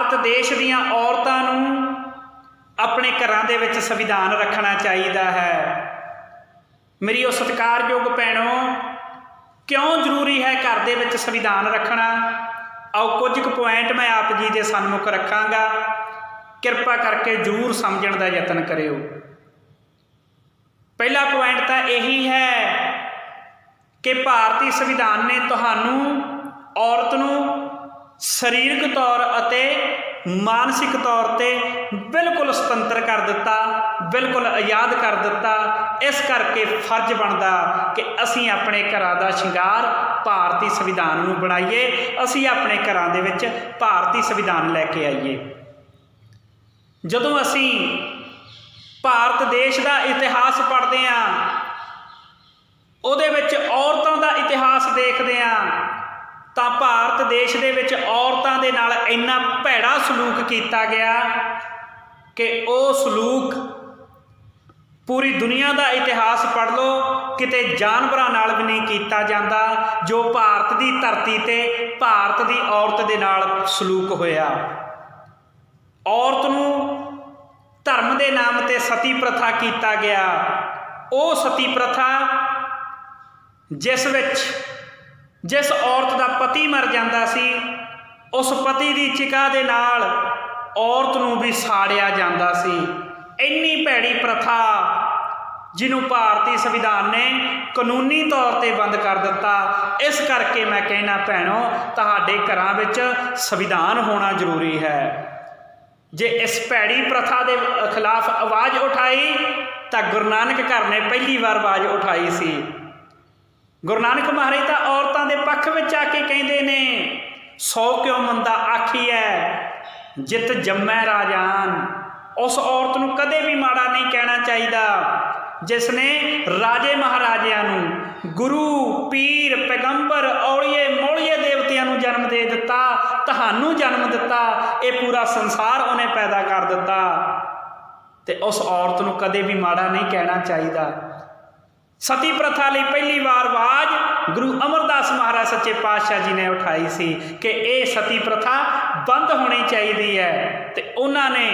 ਭਾਰਤ ਦੇਸ਼ ਦੀਆਂ ਔਰਤਾਂ ਨੂੰ ਆਪਣੇ ਘਰਾਂ ਦੇ ਵਿੱਚ ਸੰਵਿਧਾਨ ਰੱਖਣਾ ਚਾਹੀਦਾ ਹੈ। ਮੇਰੀ ਉਹ ਸਤਿਕਾਰਯੋਗ ਭੈਣੋ, ਕਿਉਂ ਜ਼ਰੂਰੀ ਹੈ ਘਰ ਦੇ ਵਿੱਚ ਸੰਵਿਧਾਨ ਰੱਖਣਾ? ਆਓ ਕੁਝ ਕੁ ਪੁਆਇੰਟ ਮੈਂ ਆਪ ਜੀ ਦੇ ਸਨਮੁਖ ਰੱਖਾਂਗਾ, ਕਿਰਪਾ ਕਰਕੇ ਜ਼ਰੂਰ ਸਮਝਣ ਦਾ ਯਤਨ ਕਰਿਓ। ਪਹਿਲਾ ਪੁਆਇੰਟ ਤਾਂ ਇਹੀ ਹੈ ਕਿ ਭਾਰਤੀ ਸੰਵਿਧਾਨ ਨੇ ਤੁਹਾਨੂੰ ਔਰਤ ਨੂੰ ਸਰੀਰਕ ਤੌਰ ਅਤੇ ਮਾਨਸਿਕ ਤੌਰ 'ਤੇ ਬਿਲਕੁਲ ਸੁਤੰਤਰ ਕਰ ਦਿੱਤਾ, ਬਿਲਕੁਲ ਆਜ਼ਾਦ ਕਰ ਦਿੱਤਾ। ਇਸ ਕਰਕੇ ਫਰਜ਼ ਬਣਦਾ ਕਿ ਅਸੀਂ ਆਪਣੇ ਘਰਾਂ ਦਾ ਸ਼ਿੰਗਾਰ ਭਾਰਤੀ ਸੰਵਿਧਾਨ ਨੂੰ ਬਣਾਈਏ, ਅਸੀਂ ਆਪਣੇ ਘਰਾਂ ਦੇ ਵਿੱਚ ਭਾਰਤੀ ਸੰਵਿਧਾਨ ਲੈ ਕੇ ਆਈਏ। ਜਦੋਂ ਅਸੀਂ ਭਾਰਤ ਦੇਸ਼ ਦਾ ਇਤਿਹਾਸ ਪੜ੍ਹਦੇ ਹਾਂ, ਉਹਦੇ ਵਿੱਚ ਔਰਤਾਂ ਦਾ ਇਤਿਹਾਸ ਦੇਖਦੇ ਹਾਂ, ਤਾਂ ਭਾਰਤ ਦੇਸ਼ ਦੇ ਵਿੱਚ ਔਰਤਾਂ ਦੇ ਨਾਲ ਇੰਨਾ ਭੈੜਾ ਸਲੂਕ ਕੀਤਾ ਗਿਆ ਕਿ ਉਹ ਸਲੂਕ ਪੂਰੀ ਦੁਨੀਆ ਦਾ ਇਤਿਹਾਸ ਪੜ੍ਹ ਲਓ, ਕਿਤੇ ਜਾਨਵਰਾਂ ਨਾਲ ਵੀ ਨਹੀਂ ਕੀਤਾ ਜਾਂਦਾ ਜੋ ਭਾਰਤ ਦੀ ਧਰਤੀ 'ਤੇ ਭਾਰਤ ਦੀ ਔਰਤ ਦੇ ਨਾਲ ਸਲੂਕ ਹੋਇਆ। ਔਰਤ ਨੂੰ ਧਰਮ ਦੇ ਨਾਮ 'ਤੇ ਸਤੀ ਪ੍ਰਥਾ ਕੀਤਾ ਗਿਆ। ਉਹ ਸਤੀ ਪ੍ਰਥਾ ਜਿਸ ਔਰਤ ਦਾ ਪਤੀ ਮਰ ਜਾਂਦਾ ਸੀ, ਉਸ ਪਤੀ ਦੀ ਚਿਕਾ ਦੇ ਨਾਲ ਔਰਤ ਨੂੰ ਵੀ ਸਾੜਿਆ ਜਾਂਦਾ ਸੀ। ਇੰਨੀ ਭੈੜੀ ਪ੍ਰਥਾ ਜਿਹਨੂੰ ਭਾਰਤੀ ਸੰਵਿਧਾਨ ਨੇ ਕਾਨੂੰਨੀ ਤੌਰ 'ਤੇ ਬੰਦ ਕਰ ਦਿੱਤਾ। ਇਸ ਕਰਕੇ ਮੈਂ ਕਹਿਣਾ ਭੈਣੋ, ਤੁਹਾਡੇ ਘਰਾਂ ਵਿੱਚ ਸੰਵਿਧਾਨ ਹੋਣਾ ਜ਼ਰੂਰੀ ਹੈ। ਜੇ ਇਸ ਭੈੜੀ ਪ੍ਰਥਾ ਦੇ ਖਿਲਾਫ ਆਵਾਜ਼ ਉਠਾਈ ਤਾਂ ਗੁਰੂ ਨਾਨਕ ਘਰ ਨੇ ਪਹਿਲੀ ਵਾਰ ਆਵਾਜ਼ ਉਠਾਈ ਸੀ। ਗੁਰੂ ਨਾਨਕ ਮਹਾਰਾਜ ਤਾਂ ਔਰਤਾਂ ਦੇ ਪੱਖ ਵਿੱਚ ਆ ਕੇ ਕਹਿੰਦੇ ਨੇ, 100 ਕਿਉ ਮੰਦਾ ਆਖੀਐ ਜਿਤ ਜੰਮੈ ਰਾਜਾਨ। ਉਸ ਔਰਤ ਨੂੰ ਕਦੇ ਵੀ ਮਾੜਾ ਨਹੀਂ ਕਹਿਣਾ ਚਾਹੀਦਾ ਜਿਸ ਨੇ ਰਾਜੇ ਮਹਾਰਾਜਿਆਂ ਨੂੰ, ਗੁਰੂ ਪੀਰ ਪੈਗੰਬਰ ਔਲੀਏ ਮੌਲੀਏ ਦੇਵਤਿਆਂ ਨੂੰ ਜਨਮ ਦੇ ਦਿੱਤਾ, ਤੁਹਾਨੂੰ ਜਨਮ ਦਿੱਤਾ, ਇਹ ਪੂਰਾ ਸੰਸਾਰ ਉਹਨੇ ਪੈਦਾ ਕਰ ਦਿੱਤਾ, ਤੇ ਉਸ ਔਰਤ ਨੂੰ ਕਦੇ ਵੀ ਮਾੜਾ ਨਹੀਂ ਕਹਿਣਾ ਚਾਹੀਦਾ। ਸਤੀ ਪ੍ਰਥਾ ਲਈ ਪਹਿਲੀ ਵਾਰ ਆਵਾਜ਼ ਗੁਰੂ ਅਮਰਦਾਸ ਮਹਾਰਾਜ ਸੱਚੇ ਪਾਤਸ਼ਾਹ ਜੀ ਨੇ ਉਠਾਈ ਸੀ ਕਿ ਇਹ ਸਤੀ ਪ੍ਰਥਾ ਬੰਦ ਹੋਣੀ ਚਾਹੀਦੀ ਹੈ। ਤੇ ਉਹਨਾਂ ਨੇ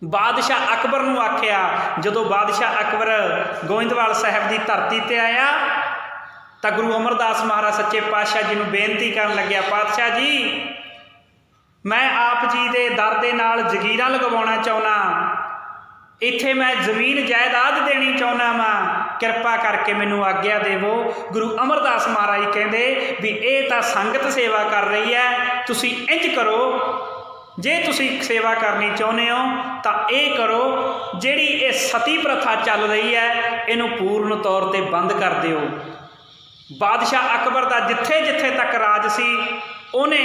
ਬਾਦਸ਼ਾਹ ਅਕਬਰ ਨੂੰ ਆਖਿਆ, ਜਦੋਂ ਬਾਦਸ਼ਾਹ ਅਕਬਰ ਗੋਇੰਦਵਾਲ ਸਾਹਿਬ ਦੀ ਧਰਤੀ 'ਤੇ ਆਇਆ ਤਾਂ ਗੁਰੂ ਅਮਰਦਾਸ ਮਹਾਰਾਜ ਸੱਚੇ ਪਾਤਸ਼ਾਹ ਜੀ ਨੂੰ ਬੇਨਤੀ ਕਰਨ ਲੱਗਿਆ, ਪਾਤਸ਼ਾਹ ਜੀ, ਮੈਂ ਆਪ ਜੀ ਦੇ ਦਰ ਦੇ ਨਾਲ ਜਗੀਰਾਂ ਲਗਵਾਉਣਾ ਚਾਹੁੰਦਾ, ਇੱਥੇ ਮੈਂ ਜ਼ਮੀਨ ਜਾਇਦਾਦ ਦੇਣੀ ਚਾਹੁੰਦਾ ਵਾਂ, ਕਿਰਪਾ ਕਰਕੇ ਮੈਨੂੰ ਆਗਿਆ ਦੇਵੋ। ਗੁਰੂ ਅਮਰਦਾਸ ਮਹਾਰਾਜ ਕਹਿੰਦੇ ਵੀ ਇਹ ਤਾਂ ਸੰਗਤ ਸੇਵਾ ਕਰ ਰਹੀ ਹੈ, ਤੁਸੀਂ ਇੰਝ ਕਰੋ, ਜੇ ਤੁਸੀਂ ਸੇਵਾ ਕਰਨੀ ਚਾਹੁੰਦੇ ਹੋ ਤਾਂ ਇਹ ਕਰੋ, ਜਿਹੜੀ ਇਹ ਸਤੀ ਪ੍ਰਥਾ ਚੱਲ ਰਹੀ ਹੈ ਇਹਨੂੰ ਪੂਰਨ ਤੌਰ 'ਤੇ ਬੰਦ ਕਰ ਦਿਓ। ਬਾਦਸ਼ਾਹ ਅਕਬਰ ਦਾ ਜਿੱਥੇ ਜਿੱਥੇ ਤੱਕ ਰਾਜ ਸੀ, ਉਹਨੇ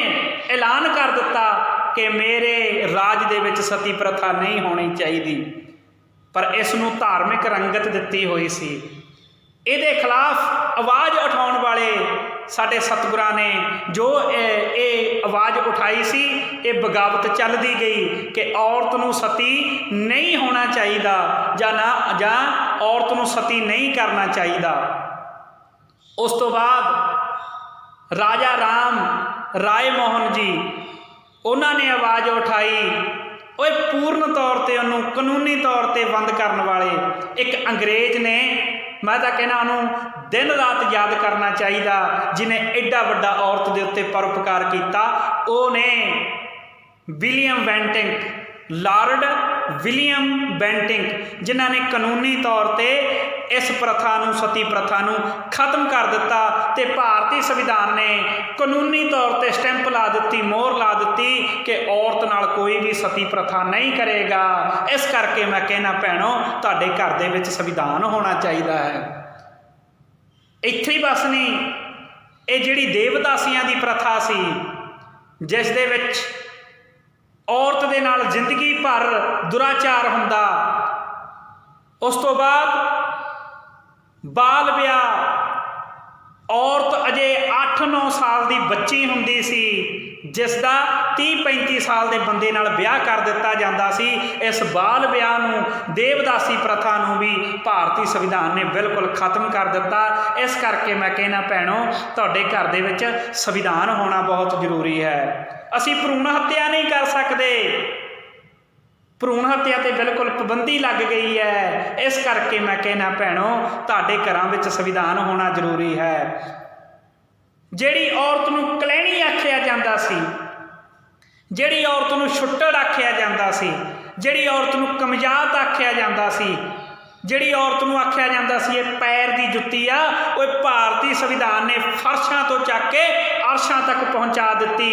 ਐਲਾਨ ਕਰ ਦਿੱਤਾ ਕਿ ਮੇਰੇ ਰਾਜ ਦੇ ਵਿੱਚ ਸਤੀ ਪ੍ਰਥਾ ਨਹੀਂ ਹੋਣੀ ਚਾਹੀਦੀ, ਪਰ ਇਸ ਨੂੰ ਧਾਰਮਿਕ ਰੰਗਤ ਦਿੱਤੀ ਹੋਈ ਸੀ। ਇਹਦੇ ਖਿਲਾਫ ਆਵਾਜ਼ ਉਠਾਉਣ ਵਾਲੇ ਸਾਡੇ ਸਤਿਗੁਰਾਂ ਨੇ ਜੋ ਇਹ ਆਵਾਜ਼ ਉਠਾਈ ਸੀ, ਇਹ ਬਗਾਵਤ ਚੱਲਦੀ ਗਈ ਕਿ ਔਰਤ ਨੂੰ ਸਤੀ ਨਹੀਂ ਹੋਣਾ ਚਾਹੀਦਾ ਜਾਂ ਔਰਤ ਨੂੰ ਸਤੀ ਨਹੀਂ ਕਰਨਾ ਚਾਹੀਦਾ। ਉਸ ਤੋਂ ਬਾਅਦ ਰਾਜਾ ਰਾਮ ਰਾਏ ਮੋਹਨ ਜੀ, ਉਹਨਾਂ ਨੇ ਆਵਾਜ਼ ਉਠਾਈ, ਓਏ ਪੂਰਨ ਤੌਰ 'ਤੇ ਉਹਨੂੰ ਕਾਨੂੰਨੀ ਤੌਰ 'ਤੇ ਬੰਦ ਕਰਨ ਵਾਲੇ ਇੱਕ ਅੰਗਰੇਜ਼ ਨੇ, ਮੈਂ ਤਾਂ ਕਹਿਣਾ ਉਹਨੂੰ ਦਿਨ ਰਾਤ ਯਾਦ ਕਰਨਾ ਚਾਹੀਦਾ, ਜਿਹਨੇ ਐਡਾ ਵੱਡਾ ਔਰਤ ਦੇ ਉੱਤੇ ਪਰਉਪਕਾਰ ਕੀਤਾ। ਉਹਨੇ William Bentinck, Lord William Bentinck, ਜਿਨ੍ਹਾਂ ਨੇ ਕਾਨੂੰਨੀ ਤੌਰ 'ਤੇ ਇਸ ਪ੍ਰਥਾ ਨੂੰ, ਸਤੀ ਪ੍ਰਥਾ ਨੂੰ ਖਤਮ ਕਰ ਦਿੱਤਾ ਤੇ ਭਾਰਤੀ ਸੰਵਿਧਾਨ ਨੇ ਕਾਨੂੰਨੀ ਤੌਰ 'ਤੇ ਸਟੈਂਪ ਲਾ ਦਿੱਤੀ, ਮੋਹਰ ਲਾ ਦਿੱਤੀ ਕਿ ਔਰਤ ਨਾਲ ਕੋਈ ਵੀ ਸਤੀ ਪ੍ਰਥਾ ਨਹੀਂ ਕਰੇਗਾ। ਇਸ ਕਰਕੇ ਮੈਂ ਕਹਿਣਾ ਭੈਣੋ, ਤੁਹਾਡੇ ਘਰ ਦੇ ਵਿੱਚ ਸੰਵਿਧਾਨ ਹੋਣਾ ਚਾਹੀਦਾ ਹੈ। ਇੱਥੇ ਹੀ ਬਸ ਨਹੀਂ, ਇਹ ਜਿਹੜੀ ਦੇਵਦਾਸੀਆਂ ਦੀ ਪ੍ਰਥਾ ਸੀ, ਜਿਸ ਦੇ ਵਿੱਚ ਔਰਤ ਦੇ ਨਾਲ ਜ਼ਿੰਦਗੀ ਭਰ ਦੁਰਾਚਾਰ ਹੁੰਦਾ, ਉਸ ਤੋਂ ਬਾਅਦ ਬਾਲ ਵਿਆਹ, ਔਰਤ ਅਜੇ 8-9 ਸਾਲ ਦੀ ਬੱਚੀ ਹੁੰਦੀ ਸੀ ਜਿਸ ਦਾ 30-35 ਸਾਲ ਦੇ ਬੰਦੇ ਨਾਲ ਵਿਆਹ ਕਰ ਦਿੱਤਾ ਜਾਂਦਾ ਸੀ। ਇਸ ਬਾਲ ਵਿਆਹ ਨੂੰ, ਦੇਵਦਾਸੀ ਪ੍ਰਥਾ ਨੂੰ ਵੀ ਭਾਰਤੀ ਸੰਵਿਧਾਨ ਨੇ ਬਿਲਕੁਲ ਖਤਮ ਕਰ ਦਿੱਤਾ। ਇਸ ਕਰਕੇ ਮੈਂ ਕਹਿਣਾ ਭੈਣੋ, ਤੁਹਾਡੇ ਘਰ ਦੇ ਵਿੱਚ ਸੰਵਿਧਾਨ ਹੋਣਾ ਬਹੁਤ ਜ਼ਰੂਰੀ ਹੈ। ਅਸੀਂ ਭਰੂਣ ਹੱਤਿਆ ਨਹੀਂ ਕਰ ਸਕਦੇ। ਭਰੂਣ ਹੱਤਿਆ ਤੇ ਬਿਲਕੁਲ ਪਾਬੰਦੀ ਲੱਗ ਗਈ ਹੈ। ਇਸ ਕਰਕੇ ਮੈਂ ਕਹਿਣਾ ਭੈਣੋ, ਤੁਹਾਡੇ ਘਰਾਂ ਵਿੱਚ ਸੰਵਿਧਾਨ ਹੋਣਾ ਜ਼ਰੂਰੀ ਹੈ। ਜਿਹੜੀ ਔਰਤ ਨੂੰ ਕਲੈਣੀ ਆਖਿਆ ਜਾਂਦਾ ਸੀ, ਜਿਹੜੀ ਔਰਤ ਨੂੰ ਛੁੱਟੜ ਆਖਿਆ ਜਾਂਦਾ ਸੀ, ਜਿਹੜੀ ਔਰਤ ਨੂੰ ਕਮਜ਼ਾਤ ਆਖਿਆ ਜਾਂਦਾ ਸੀ, ਜਿਹੜੀ ਔਰਤ ਨੂੰ ਆਖਿਆ ਜਾਂਦਾ ਸੀ ਇਹ ਪੈਰ ਦੀ ਜੁੱਤੀ ਆ, ਉਹ ਭਾਰਤੀ ਸੰਵਿਧਾਨ ਨੇ ਫਰਸ਼ਾਂ ਤੋਂ ਚੱਕ ਕੇ ਅਰਸ਼ਾਂ ਤੱਕ ਪਹੁੰਚਾ ਦਿੱਤੀ।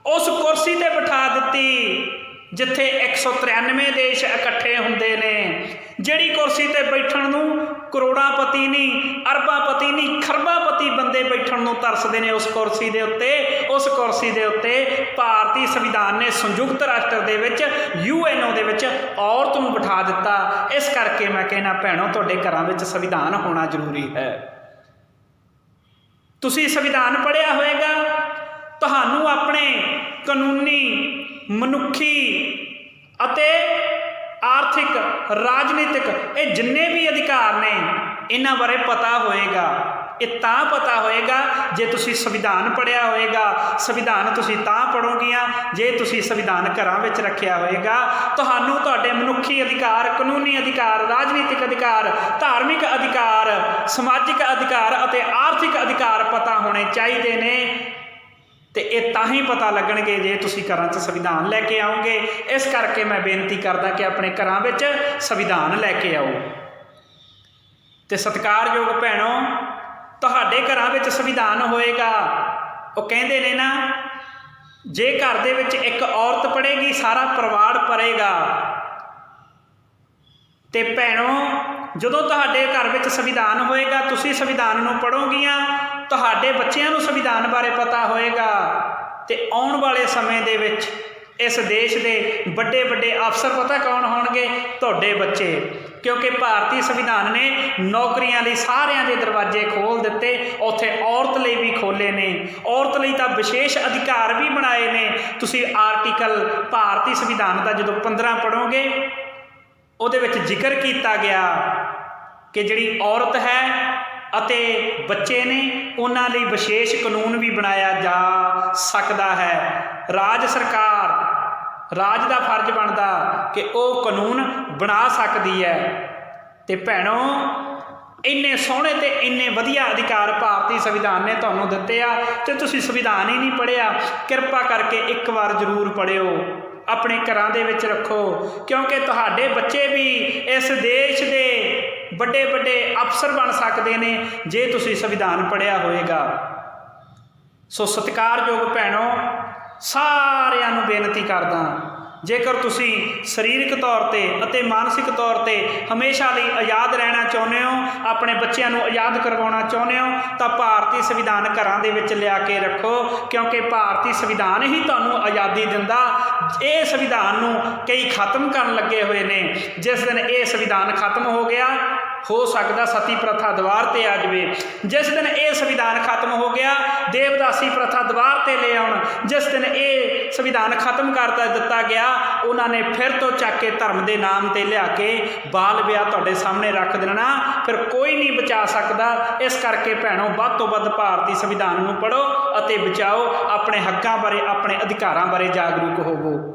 ਉਸ ਕੁਰਸੀ ਤੇ ਬਿਠਾ ਦਿੱਤੀ ਜਿੱਥੇ 193 ਦੇਸ਼ ਇਕੱਠੇ ਹੁੰਦੇ ਨੇ। ਜਿਹੜੀ ਕੁਰਸੀ ਤੇ ਬੈਠਣ ਨੂੰ ਕਰੋੜਾਂਪਤੀ ਨਹੀਂ, ਅਰਬਾਂਪਤੀ ਨਹੀਂ, ਖਰਬਾਂਪਤੀ ਬੰਦੇ ਬੈਠਣ ਨੂੰ ਤਰਸਦੇ ਨੇ, ਉਸ ਕੁਰਸੀ ਦੇ ਉੱਤੇ ਭਾਰਤੀ ਸੰਵਿਧਾਨ ਨੇ ਸੰਯੁਕਤ ਰਾਸ਼ਟਰ ਦੇ ਵਿੱਚ UNO ਦੇ ਵਿੱਚ ਔਰਤ ਨੂੰ ਬਿਠਾ ਦਿੱਤਾ। ਇਸ ਕਰਕੇ ਮੈਂ ਕਹਿਣਾ ਭੈਣੋ, ਤੁਹਾਡੇ ਘਰਾਂ ਵਿੱਚ ਸੰਵਿਧਾਨ ਹੋਣਾ ਜ਼ਰੂਰੀ ਹੈ। ਤੁਸੀਂ ਸੰਵਿਧਾਨ ਪੜ੍ਹਿਆ ਹੋਏਗਾ, ਤੁਹਾਨੂੰ ਆਪਣੇ ਕਾਨੂੰਨੀ, ਮਨੁੱਖੀ ਅਤੇ ਆਰਥਿਕ, ਰਾਜਨੀਤਿਕ ਇਹ ਜਿੰਨੇ ਵੀ ਅਧਿਕਾਰ ਨੇ ਇਹਨਾਂ ਬਾਰੇ ਪਤਾ ਹੋਏਗਾ। ਇਹ ਤਾਂ ਪਤਾ ਹੋਏਗਾ ਜੇ ਤੁਸੀਂ ਸੰਵਿਧਾਨ ਪੜ੍ਹਿਆ ਹੋਏਗਾ। ਸੰਵਿਧਾਨ ਤੁਸੀਂ ਤਾਂ ਪੜ੍ਹੋਗੀਆਂ ਜੇ ਤੁਸੀਂ ਸੰਵਿਧਾਨ ਘਰਾਂ ਵਿੱਚ ਰੱਖਿਆ ਹੋਏਗਾ। ਤੁਹਾਨੂੰ ਤੁਹਾਡੇ ਮਨੁੱਖੀ ਅਧਿਕਾਰ, ਕਾਨੂੰਨੀ ਅਧਿਕਾਰ, ਰਾਜਨੀਤਿਕ ਅਧਿਕਾਰ, ਧਾਰਮਿਕ ਅਧਿਕਾਰ, ਸਮਾਜਿਕ ਅਧਿਕਾਰ ਅਤੇ ਆਰਥਿਕ ਅਧਿਕਾਰ ਪਤਾ ਹੋਣੇ ਚਾਹੀਦੇ ਨੇ। ਤੇ ਇਹ ਤਾਂ ਹੀ ਪਤਾ ਲੱਗਣਗੇ ਜੇ ਤੁਸੀਂ ਘਰਾਂ 'ਚ ਸੰਵਿਧਾਨ ਲੈ ਕੇ ਆਓਗੇ। ਇਸ ਕਰਕੇ ਮੈਂ ਬੇਨਤੀ ਕਰਦਾ ਕਿ ਆਪਣੇ ਘਰਾਂ ਵਿੱਚ ਸੰਵਿਧਾਨ ਲੈ ਕੇ ਆਓ। ਤੇ ਸਤਿਕਾਰਯੋਗ ਭੈਣੋ, ਤੁਹਾਡੇ ਘਰਾਂ ਵਿੱਚ ਸੰਵਿਧਾਨ ਹੋਏਗਾ। ਉਹ ਕਹਿੰਦੇ ਨੇ ਨਾ, ਜੇ ਘਰ ਦੇ ਵਿੱਚ ਇੱਕ ਔਰਤ ਪੜ੍ਹੇਗੀ ਸਾਰਾ ਪਰਿਵਾਰ ਪੜ੍ਹੇਗਾ। ਤੇ ਭੈਣੋ, ਜਦੋਂ ਤੁਹਾਡੇ ਘਰ ਵਿੱਚ ਸੰਵਿਧਾਨ ਹੋਏਗਾ, ਤੁਸੀਂ ਸੰਵਿਧਾਨ ਨੂੰ ਪੜ੍ਹੋਗੀਆਂ, ਤੁਹਾਡੇ ਬੱਚਿਆਂ ਨੂੰ ਸੰਵਿਧਾਨ ਬਾਰੇ ਪਤਾ ਹੋਏਗਾ। ਤੇ ਆਉਣ ਵਾਲੇ ਸਮੇਂ ਦੇ ਵਿੱਚ ਇਸ ਦੇਸ਼ ਦੇ ਵੱਡੇ ਵੱਡੇ ਅਫਸਰ ਪਤਾ ਕੌਣ ਹੋਣਗੇ? ਤੁਹਾਡੇ ਬੱਚੇ। ਕਿਉਂਕਿ ਭਾਰਤੀ ਸੰਵਿਧਾਨ ਨੇ ਨੌਕਰੀਆਂ ਲਈ ਸਾਰਿਆਂ ਦੇ ਦਰਵਾਜ਼ੇ ਖੋਲ੍ਹ ਦਿੱਤੇ, ਉੱਥੇ ਔਰਤ ਲਈ ਵੀ ਖੋਲ੍ਹੇ ਨੇ। ਔਰਤ ਲਈ ਤਾਂ ਵਿਸ਼ੇਸ਼ ਅਧਿਕਾਰ ਵੀ ਬਣਾਏ ਨੇ। ਤੁਸੀਂ ਆਰਟੀਕਲ ਭਾਰਤੀ ਸੰਵਿਧਾਨ ਦਾ ਜਦੋਂ 15 ਪੜ੍ਹੋਗੇ, ਉਹਦੇ ਵਿੱਚ ਜ਼ਿਕਰ ਕੀਤਾ ਗਿਆ ਕਿ ਜਿਹੜੀ ਔਰਤ ਹੈ ਅਤੇ ਬੱਚੇ ਨੇ, ਉਹਨਾਂ ਲਈ ਵਿਸ਼ੇਸ਼ ਕਾਨੂੰਨ ਵੀ ਬਣਾਇਆ ਜਾ ਸਕਦਾ ਹੈ। ਰਾਜ ਸਰਕਾਰ, ਰਾਜ ਦਾ ਫਰਜ਼ ਬਣਦਾ ਕਿ ਉਹ ਕਾਨੂੰਨ ਬਣਾ ਸਕਦੀ ਹੈ। ਤੇ ਭੈਣੋ, ਇੰਨੇ ਸੋਹਣੇ ਤੇ ਇੰਨੇ ਵਧੀਆ ਅਧਿਕਾਰ ਭਾਰਤੀ ਸੰਵਿਧਾਨ ਨੇ ਤੁਹਾਨੂੰ ਦਿੱਤੇ ਆ, ਤੇ ਤੁਸੀਂ ਸੰਵਿਧਾਨ ਹੀ ਨਹੀਂ ਪੜ੍ਹਿਆ। ਕਿਰਪਾ ਕਰਕੇ ਇੱਕ ਵਾਰ ਜ਼ਰੂਰ ਪੜ੍ਹਿਓ, ਆਪਣੇ ਘਰਾਂ ਦੇ ਵਿੱਚ ਰੱਖੋ, ਕਿਉਂਕਿ ਤੁਹਾਡੇ ਬੱਚੇ ਵੀ ਇਸ ਦੇਸ਼ ਦੇ ਵੱਡੇ ਵੱਡੇ ਅਫਸਰ ਬਣ ਸਕਦੇ ਨੇ ਜੇ ਤੁਸੀਂ ਸੰਵਿਧਾਨ ਪੜ੍ਹਿਆ ਹੋਏਗਾ। ਸੋ ਸਤਿਕਾਰਯੋਗ ਭੈਣੋ, ਸਾਰਿਆਂ ਨੂੰ ਬੇਨਤੀ ਕਰਦਾ, ਜੇਕਰ ਤੁਸੀਂ ਸਰੀਰਕ ਤੌਰ 'ਤੇ ਅਤੇ ਮਾਨਸਿਕ ਤੌਰ 'ਤੇ ਹਮੇਸ਼ਾ ਲਈ ਆਜ਼ਾਦ ਰਹਿਣਾ ਚਾਹੁੰਦੇ ਹੋ, ਆਪਣੇ ਬੱਚਿਆਂ ਨੂੰ ਆਜ਼ਾਦ ਕਰਵਾਉਣਾ ਚਾਹੁੰਦੇ ਹੋ, ਤਾਂ ਭਾਰਤੀ ਸੰਵਿਧਾਨ ਘਰਾਂ ਦੇ ਵਿੱਚ ਲਿਆ ਕੇ ਰੱਖੋ, ਕਿਉਂਕਿ ਭਾਰਤੀ ਸੰਵਿਧਾਨ ਹੀ ਤੁਹਾਨੂੰ ਆਜ਼ਾਦੀ ਦਿੰਦਾ। ਇਹ ਸੰਵਿਧਾਨ ਨੂੰ ਕਈ ਖਤਮ ਕਰਨ ਲੱਗੇ ਹੋਏ ਨੇ। ਜਿਸ ਦਿਨ ਇਹ ਸੰਵਿਧਾਨ ਖਤਮ ਹੋ ਗਿਆ, ਹੋ ਸਕਦਾ ਸਤੀ ਪ੍ਰਥਾ ਦੁਆਰ 'ਤੇ ਆ ਜਾਵੇ। ਜਿਸ ਦਿਨ ਇਹ ਸੰਵਿਧਾਨ ਖਤਮ ਹੋ ਗਿਆ, ਦੇਵਦਾਸੀ ਪ੍ਰਥਾ ਦੁਆਰ 'ਤੇ ਲੈ ਆਉਣ। ਜਿਸ ਦਿਨ ਇਹ ਸੰਵਿਧਾਨ ਖਤਮ ਕਰ ਦਿੱਤਾ ਗਿਆ, ਉਹਨਾਂ ਨੇ ਫਿਰ ਤੋਂ ਚੱਕ ਕੇ ਧਰਮ ਦੇ ਨਾਮ 'ਤੇ ਲਿਆ ਕੇ ਬਾਲ ਵਿਆਹ ਤੁਹਾਡੇ ਸਾਹਮਣੇ ਰੱਖ ਦੇਣਾ, ਫਿਰ ਕੋਈ ਨਹੀਂ ਬਚਾ ਸਕਦਾ। ਇਸ ਕਰਕੇ ਭੈਣੋ, ਵੱਧ ਤੋਂ ਵੱਧ ਭਾਰਤੀ ਸੰਵਿਧਾਨ ਨੂੰ ਪੜ੍ਹੋ ਅਤੇ ਬਚਾਓ। ਆਪਣੇ ਹੱਕਾਂ ਬਾਰੇ, ਆਪਣੇ ਅਧਿਕਾਰਾਂ ਬਾਰੇ ਜਾਗਰੂਕ ਹੋਵੋ।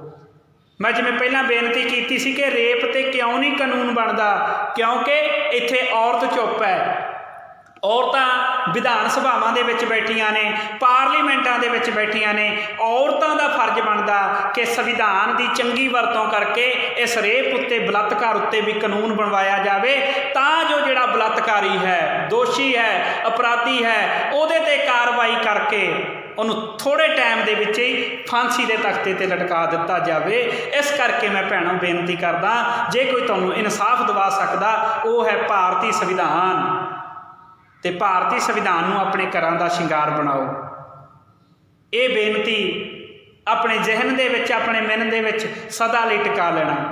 ਮੈਂ ਜਿਵੇਂ ਪਹਿਲਾਂ ਬੇਨਤੀ ਕੀਤੀ ਸੀ ਕਿ ਰੇਪ 'ਤੇ ਕਿਉਂ ਨਹੀਂ ਕਾਨੂੰਨ ਬਣਦਾ, ਕਿਉਂਕਿ ਇੱਥੇ ਔਰਤ ਚੁੱਪ ਹੈ। ਔਰਤਾਂ ਵਿਧਾਨ ਸਭਾਵਾਂ ਦੇ ਵਿੱਚ ਬੈਠੀਆਂ ਨੇ, ਪਾਰਲੀਮੈਂਟਾਂ ਦੇ ਵਿੱਚ ਬੈਠੀਆਂ ਨੇ। ਔਰਤਾਂ ਦਾ ਫਰਜ਼ ਬਣਦਾ ਕਿ ਸੰਵਿਧਾਨ ਦੀ ਚੰਗੀ ਵਰਤੋਂ ਕਰਕੇ ਇਸ ਰੇਪ ਉੱਤੇ, ਬਲਾਤਕਾਰ ਉੱਤੇ ਵੀ ਕਾਨੂੰਨ ਬਣਵਾਇਆ ਜਾਵੇ, ਤਾਂ ਜੋ ਜਿਹੜਾ ਬਲਾਤਕਾਰੀ ਹੈ, ਦੋਸ਼ੀ ਹੈ, ਅਪਰਾਧੀ ਹੈ, ਉਹਦੇ 'ਤੇ ਕਾਰਵਾਈ ਕਰਕੇ ਉਹਨੂੰ ਥੋੜ੍ਹੇ ਟਾਈਮ ਦੇ ਵਿੱਚ ਹੀ ਫਾਂਸੀ ਦੇ ਤਖਤੇ 'ਤੇ ਲਟਕਾ ਦਿੱਤਾ ਜਾਵੇ। ਇਸ ਕਰਕੇ ਮੈਂ ਭੈਣਾਂ ਬੇਨਤੀ ਕਰਦਾ, ਜੇ ਕੋਈ ਤੁਹਾਨੂੰ ਇਨਸਾਫ ਦਿਵਾ ਸਕਦਾ, ਉਹ ਹੈ ਭਾਰਤੀ ਸੰਵਿਧਾਨ। ਤੇ ਭਾਰਤੀ ਸੰਵਿਧਾਨ ਨੂੰ ਆਪਣੇ ਘਰਾਂ ਦਾ ਸ਼ਿੰਗਾਰ ਬਣਾਓ। ਇਹ ਬੇਨਤੀ ਆਪਣੇ ਜ਼ਿਹਨ ਦੇ ਵਿੱਚ, ਆਪਣੇ ਮਨ ਦੇ ਵਿੱਚ ਸਦਾ ਲਈ ਟਿਕਾ ਲੈਣਾ।